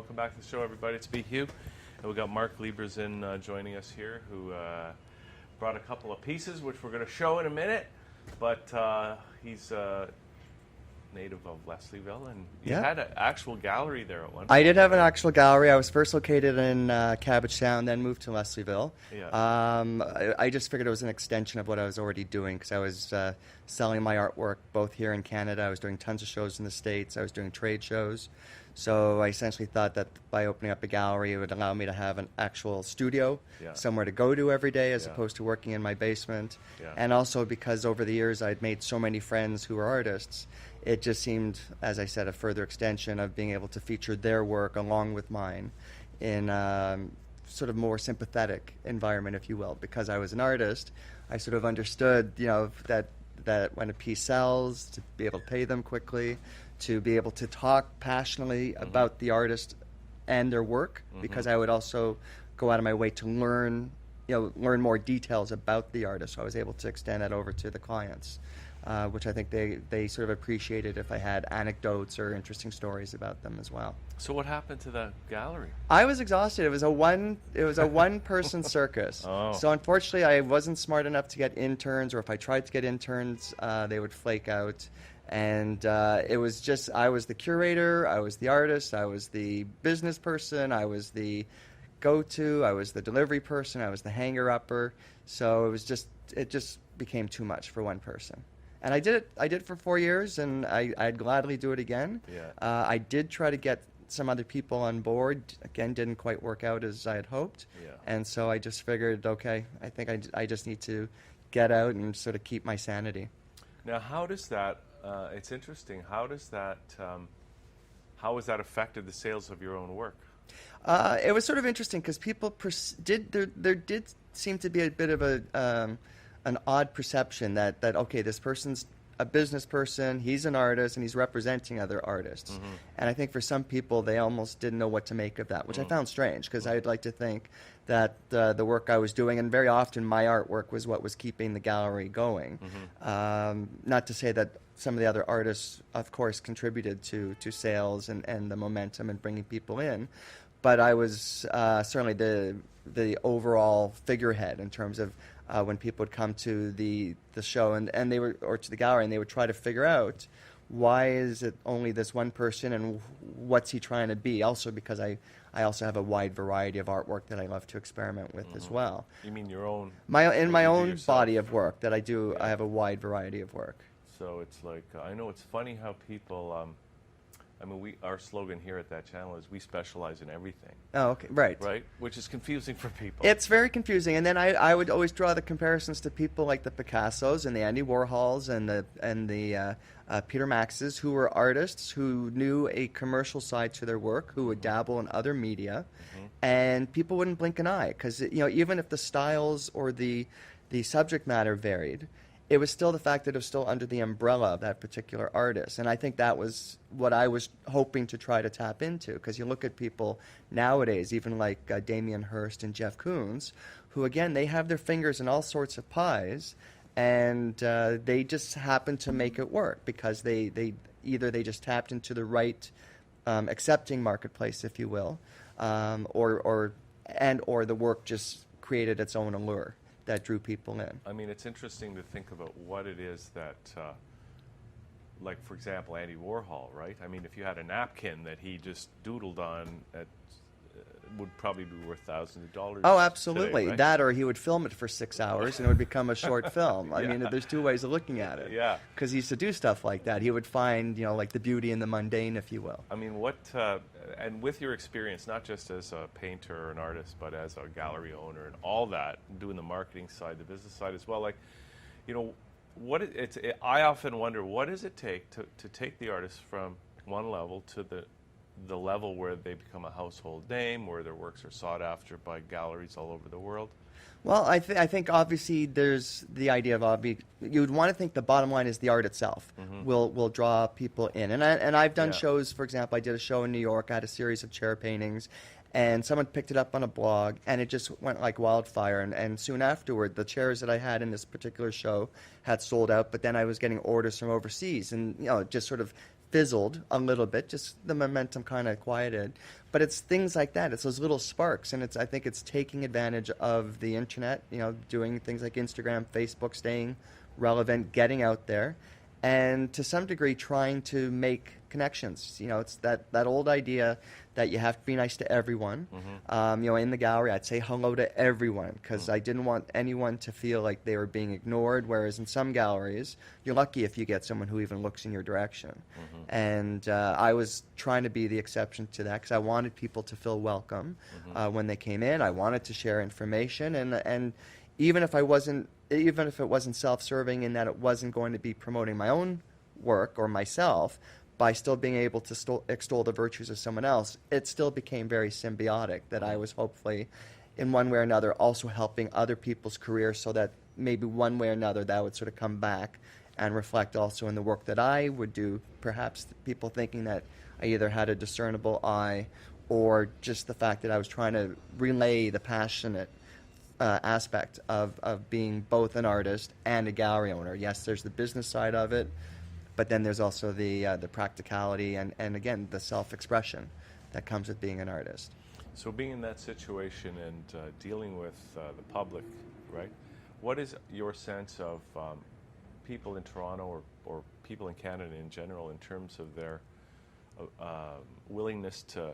Welcome back to the show, everybody. It's me, Hugh. And we've got Mark Gleberzon joining us here, who brought a couple of pieces, which we're going to show in a minute. But he's native of Leslieville, and you had an actual gallery there at one point. I did have an actual gallery. I was first located in Cabbagetown, then moved to Leslieville. Yeah. I just figured it was an extension of what I was already doing, because I was selling my artwork both here in Canada. I was doing tons of shows in the States. I was doing trade shows. So I essentially thought that by opening up a gallery, it would allow me to have an actual studio, somewhere to go to every day, as opposed to working in my basement. And also because over the years I'd made so many friends who were artists, it just seemed, as I said, a further extension of being able to feature their work along with mine in sort of more sympathetic environment, if you will. Because I was an artist, I sort of understood, that when a piece sells, to be able to pay them quickly, to be able to talk passionately about the artist and their work, because I would also go out of my way to learn more details about the artist. So I was able to extend that over to the clients, which I think they sort of appreciated if I had anecdotes or interesting stories about them as well. So what happened to the gallery? I was exhausted. It was a one person circus. Oh. So unfortunately, I wasn't smart enough to get interns, or if I tried to get interns, they would flake out. And it was just, I was the curator, I was the artist, I was the business person, I was the go-to, I was the delivery person, I was the hanger-upper. So it just became too much for one person. And I did it for 4 years, and I'd gladly do it again. Yeah. I did try to get some other people on board. Again, didn't quite work out as I had hoped. Yeah. And so I just figured, okay, I think I just need to get out and sort of keep my sanity. Now, how does that, it's interesting, how has that affected the sales of your own work? It was sort of interesting because people there did seem to be a bit of an odd perception that okay, this person's a business person, he's an artist, and he's representing other artists. And I think for some people, they almost didn't know what to make of that, which I found strange, because I'd like to think that the work I was doing, and very often my artwork was what was keeping the gallery going. Not to say that some of the other artists, of course, contributed to sales and the momentum and bringing people in, but I was certainly the overall figurehead in terms of when people would come to the show and they were, or to the gallery, and they would try to figure out why is it only this one person and what's he trying to be. Also because I also have a wide variety of artwork that I love to experiment with as well. You mean your own? In my own body of work that I do, I have a wide variety of work. So it's like, I know it's funny how people, our slogan here at that channel is we specialize in everything. Oh, okay, right. Right? Which is confusing for people. It's very confusing. And then I would always draw the comparisons to people like the Picassos and the Andy Warhols and the Peter Maxes, who were artists who knew a commercial side to their work, who would dabble in other media, and people wouldn't blink an eye, because even if the styles or the subject matter varied, it was still the fact that it was still under the umbrella of that particular artist. And I think that was what I was hoping to try to tap into, because you look at people nowadays, even like Damien Hirst and Jeff Koons, who, again, they have their fingers in all sorts of pies, and they just happen to make it work because they either they just tapped into the right accepting marketplace, if you will, or the work just created its own allure that drew people in. I mean, it's interesting to think about what it is that, like, for example, Andy Warhol, right? I mean, if you had a napkin that he just doodled on, would probably be worth thousands of dollars. Oh, absolutely. Today, right? That, or he would film it for 6 hours and it would become a short film. I mean, there's two ways of looking at it. Yeah. Because he used to do stuff like that. He would find, like the beauty in the mundane, if you will. I mean, and with your experience, not just as a painter or an artist, but as a gallery owner and all that, doing the marketing side, the business side as well, like, I often wonder, what does it take to take the artist from one level to the level where they become a household name, where their works are sought after by galleries all over the world? Well, I think obviously there's the idea of you would want to think the bottom line is the art itself will draw people in. And I've done shows, for example, I did a show in New York, I had a series of chair paintings, and someone picked it up on a blog, and it just went like wildfire. And soon afterward, the chairs that I had in this particular show had sold out, but then I was getting orders from overseas, and it just sort of fizzled a little bit, just the momentum kind of quieted. But it's things like that. It's those little sparks, and I think it's taking advantage of the internet, doing things like Instagram, Facebook, staying relevant, getting out there, and to some degree trying to make connections. It's that old idea that you have to be nice to everyone. In the gallery, I'd say hello to everyone because I didn't want anyone to feel like they were being ignored, whereas in some galleries, you're lucky if you get someone who even looks in your direction. And I was trying to be the exception to that because I wanted people to feel welcome when they came in. I wanted to share information, and even if it wasn't self-serving in that it wasn't going to be promoting my own work or myself, by still being able to extol the virtues of someone else, it still became very symbiotic, that I was hopefully, in one way or another, also helping other people's careers so that maybe one way or another that would sort of come back and reflect also in the work that I would do, perhaps people thinking that I either had a discernible eye or just the fact that I was trying to relay the passionate aspect of being both an artist and a gallery owner. Yes, there's the business side of it, but then there's also the practicality and again, the self-expression that comes with being an artist. So being in that situation and dealing with the public, right? What is your sense of people in Toronto or people in Canada in general in terms of their willingness to,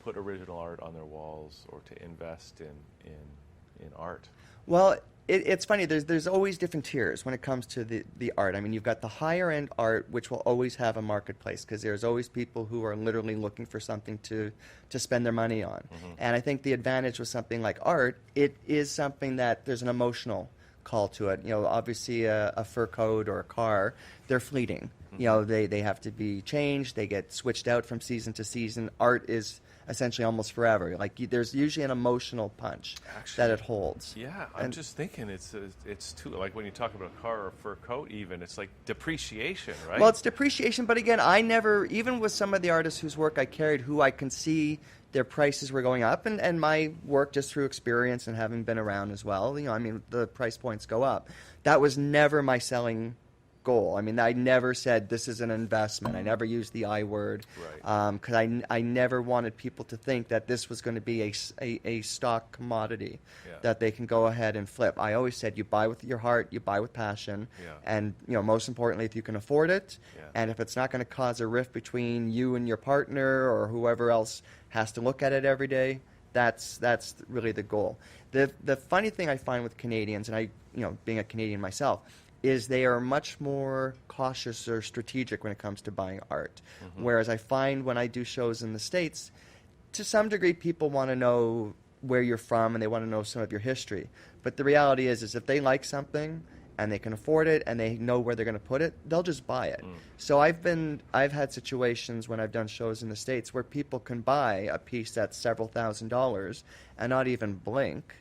put original art on their walls or to invest in art? Well, it's funny. There's always different tiers when it comes to the art. I mean, you've got the higher end art, which will always have a marketplace because there's always people who are literally looking for something to spend their money on. And I think the advantage with something like art, it is something that there's an emotional call to it. Obviously a fur coat or a car, they're fleeting. They have to be changed. They get switched out from season to season. Art is essentially almost forever. There's usually an emotional punch that it holds. Yeah, I'm just thinking it's too, like when you talk about a car or a fur coat even, it's like depreciation, right? Well, it's depreciation, but again, I never, even with some of the artists whose work I carried, who I can see their prices were going up, and my work just through experience and having been around as well, the price points go up. That was never my selling goal. I mean, I never said this is an investment. I never used the I word because I never wanted people to think that this was going to be a stock commodity that they can go ahead and flip. I always said you buy with your heart, you buy with passion, and most importantly, if you can afford it, and if it's not going to cause a rift between you and your partner or whoever else has to look at it every day, that's really the goal. The funny thing I find with Canadians, and I being a Canadian myself, is they are much more cautious or strategic when it comes to buying art. Whereas I find when I do shows in the States, to some degree people want to know where you're from and they want to know some of your history. But the reality is if they like something and they can afford it and they know where they're going to put it, they'll just buy it. So I've had situations when I've done shows in the States where people can buy a piece that's several $1,000s and not even blink.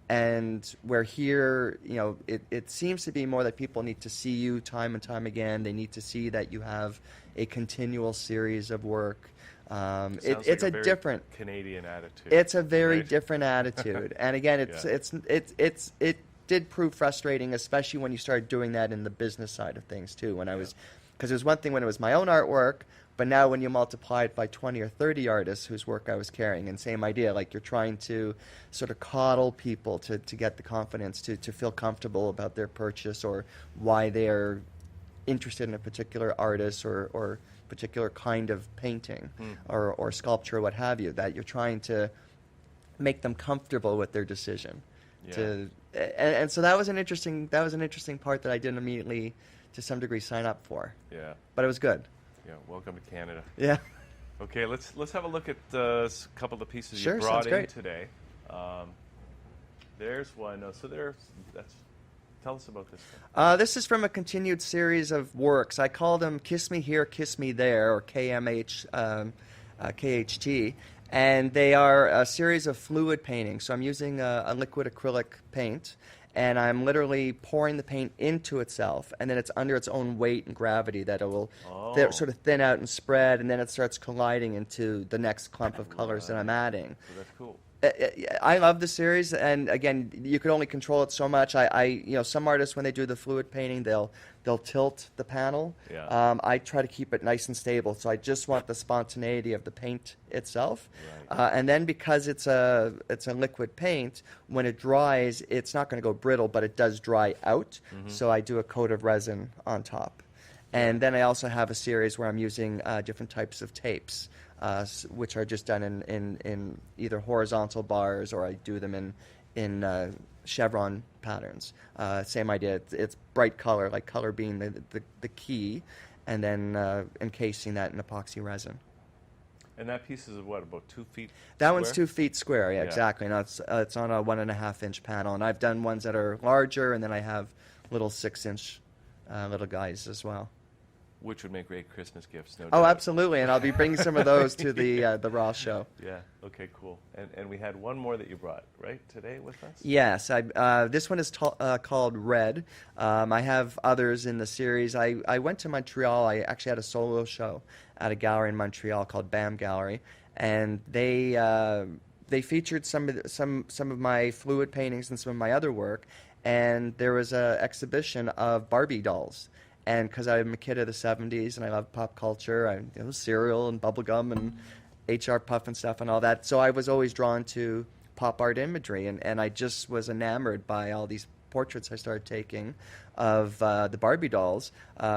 And where here, it seems to be more that people need to see you time and time again. They need to see that you have a continual series of work. It's like a different Canadian attitude. It's a very different attitude. And again, it did prove frustrating, especially when you started doing that in the business side of things too. When I was, because it was one thing when it was my own artwork, but now when you multiply it by 20 or 30 artists whose work I was carrying, and same idea, like you're trying to sort of coddle people to get the confidence to feel comfortable about their purchase or why they're interested in a particular artist or particular kind of painting or sculpture or what have you, that you're trying to make them comfortable with their decision. And so that was an interesting part that I didn't immediately, to some degree, sign up for. Yeah. But it was good. Yeah. Welcome to Canada. Yeah. Okay. Let's have a look at a couple of the pieces you brought sounds in great. today. There's one. Tell us about this one. This is from a continued series of works. I call them Kiss Me Here, Kiss Me There, or KMH, KHT. And they are a series of fluid paintings. So I'm using a liquid acrylic paint, and I'm literally pouring the paint into itself, and then it's under its own weight and gravity that it will sort of thin out and spread, and then it starts colliding into the next clump of colors that I'm adding. So that's cool. I love the series, and again, you could only control it so much. Some artists when they do the fluid painting, they'll tilt the panel. Yeah. I try to keep it nice and stable, so I just want the spontaneity of the paint itself. Right. And then because it's a liquid paint, when it dries, it's not going to go brittle, but it does dry out. So I do a coat of resin on top. And then I also have a series where I'm using different types of tapes, which are just done in either horizontal bars, or I do them in chevron patterns. Same idea. It's bright color, like color being the key, and then encasing that in epoxy resin. And that piece is what, about 2 feet? That square? one's 2 feet square, yeah, Yeah. exactly. Now it's on a 1.5-inch panel, and I've done ones that are larger, and then I have little 6-inch little guys as well. Which would make great Christmas gifts, no Oh, doubt. absolutely, and I'll be bringing some of those to the Ross show. Yeah. Okay. Cool. And we had one more that you brought right today with us. Yes, this one is called Red. I have others in the series. I went to Montreal. I actually had a solo show at a gallery in Montreal called BAM Gallery, and they featured some of my fluid paintings and some of my other work, and there was an exhibition of Barbie dolls. And because I'm a kid of the 70s and I love pop culture, cereal and bubblegum and HR Puff and stuff and all that. So I was always drawn to pop art imagery, and I just was enamored by all these portraits I started taking of the Barbie dolls.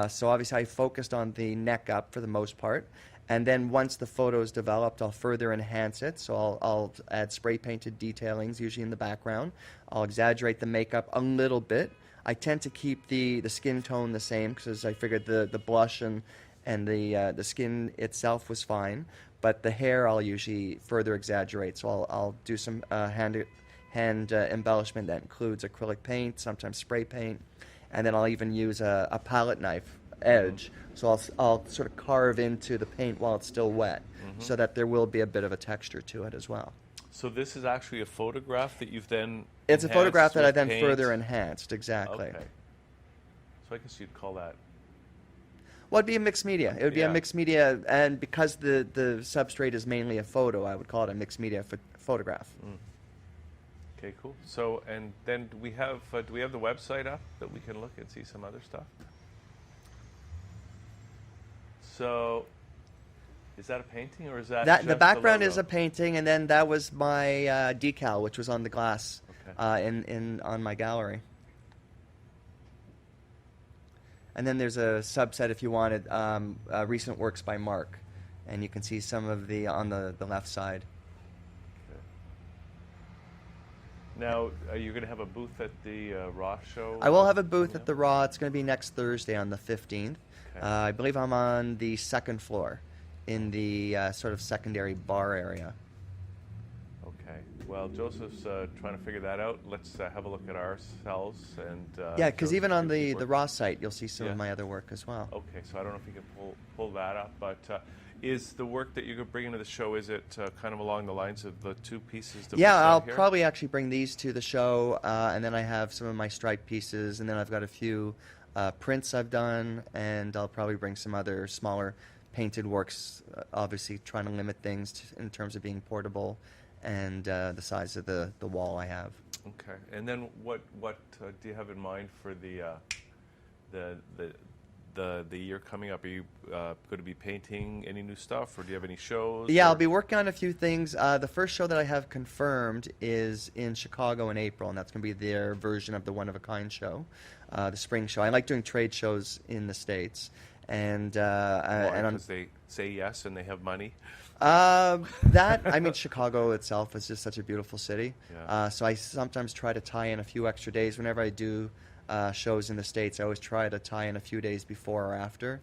So obviously I focused on the neck up for the most part. And then once the photo is developed, I'll further enhance it. So I'll add spray painted detailings, usually in the background. I'll exaggerate the makeup a little bit. I tend to keep the skin tone the same because I figured the blush and the skin itself was fine, but the hair I'll usually further exaggerate. So I'll do some hand embellishment that includes acrylic paint, sometimes spray paint, and then I'll even use a palette knife edge. So I'll sort of carve into the paint while it's still wet, so that there will be a bit of a texture to it as well. So this is actually a photograph that you've then It's a photograph that I with then paint? further enhanced, exactly. Okay. So I guess you'd call that. Well, it'd be a mixed media. It would be a Yeah. mixed media, and because the substrate is mainly a photo, I would call it a mixed media photograph. Okay, cool. So, and then do we have the website up that we can look and see some other stuff? So, is that a painting or is that The just background logo? is a painting, and then that was my decal, which was on the glass Okay. on my gallery. And then there's a subset if you wanted recent works by Mark, and you can see some of the on the left side. Okay. Now, are you going to have a booth at the Ross show? I will have a booth coming at up? the Raw. It's going to be next Thursday on the 15th. Okay. I believe I'm on the second floor in the sort of secondary bar area. Okay. Well, Joseph's trying to figure that out. Let's have a look at ourselves and. Yeah, because Joseph even on gives the his work. Raw site, you'll see some Yeah. of my other work as well. Okay, so I don't know if you can pull that up, but is the work that you could bring into the show, is it kind of along the lines of the two pieces that we Yeah, saw I'll here? probably actually bring these to the show, and then I have some of my striped pieces, and then I've got a few prints I've done, and I'll probably bring some other smaller painted works, obviously trying to limit things in terms of being portable and the size of the wall I have. Okay, and then what do you have in mind for the year coming up? Are you going to be painting any new stuff, or do you have any shows? Yeah, or- I'll be working on a few things. The first show that I have confirmed is in Chicago in April, and that's going to be their version of the One of a Kind show, the spring show. I like doing trade shows in the States, and I'm because they say yes and they have money. Chicago itself is just such a beautiful city. Yeah. So I sometimes try to tie in a few extra days whenever I do shows in the States. I always try to tie in a few days before or after.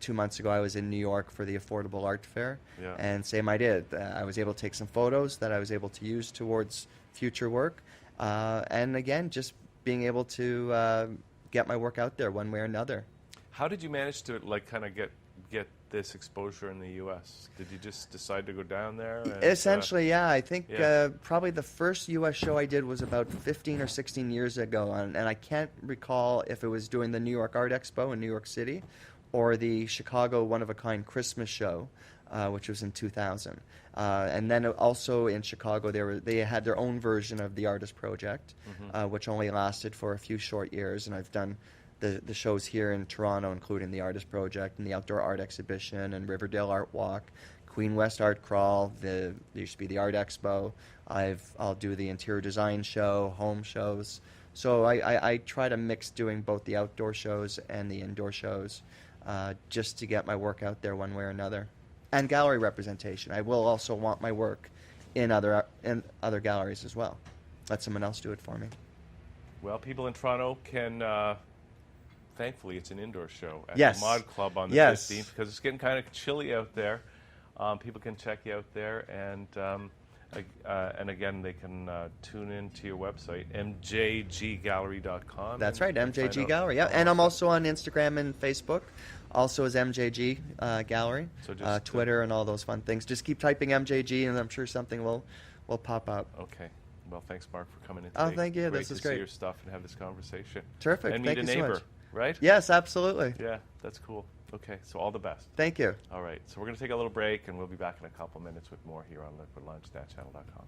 2 months ago, I was in New York for the Affordable Art Fair, Yeah. and same I did. I was able to take some photos that I was able to use towards future work, and again, just being able to get my work out there one way or another. How did you manage to kind of get this exposure in the U.S.? Did you just decide to go down there? And, Essentially, yeah. I think yeah. probably the first U.S. show I did was about 15 or 16 years ago, and I can't recall if it was doing the New York Art Expo in New York City or the Chicago One of a Kind Christmas show. which was in 2000. And then also in Chicago, they had their own version of the Artist Project, which only lasted for a few short years. And I've done the shows here in Toronto, including the Artist Project and the Outdoor Art Exhibition and Riverdale Art Walk, Queen West Art Crawl. There used to be the Art Expo. I'll do the interior design show, home shows. So I try to mix doing both the outdoor shows and the indoor shows, just to get my work out there one way or another. And gallery representation. I will also want my work in other galleries as well. Let someone else do it for me. Well, people in Toronto can, thankfully, it's an indoor show at Yes. the Mod Club on the Yes. 15th, because it's getting kind of chilly out there. People can check you out there, and again, they can tune into your website, mjggallery.com. That's right, and find MJG out Gallery. Yeah, all and I'm about also on Instagram and Facebook, also as MJG Gallery, So just, Twitter, and all those fun things. Just keep typing MJG, and I'm sure something will pop up. Okay. Well, thanks, Mark, for coming in Oh, today. thank you. Great This is to great. see your stuff and have this conversation. Terrific. And Thank meet a you so neighbor, much. right? Yes, absolutely. Yeah, that's cool. Okay, so all the best. Thank you. All right, so we're going to take a little break, and we'll be back in a couple minutes with more here on liquidlounge.channel.com.